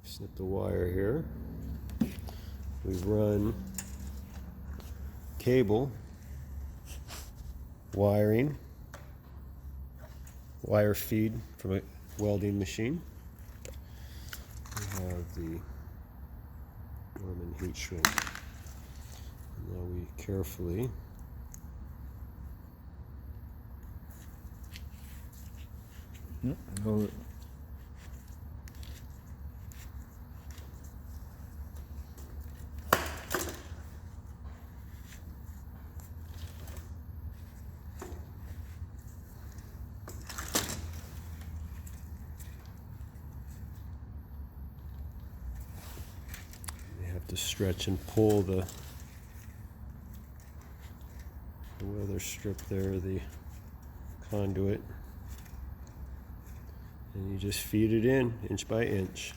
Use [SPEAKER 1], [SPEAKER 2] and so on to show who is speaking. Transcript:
[SPEAKER 1] Snip the wire here. We run cable, wiring, wire feed from a welding machine. We have the Norman heat shrink. Now we carefully
[SPEAKER 2] Hold it.
[SPEAKER 1] have to stretch and pull the weather strip there, the conduit, and you just feed it in inch by inch.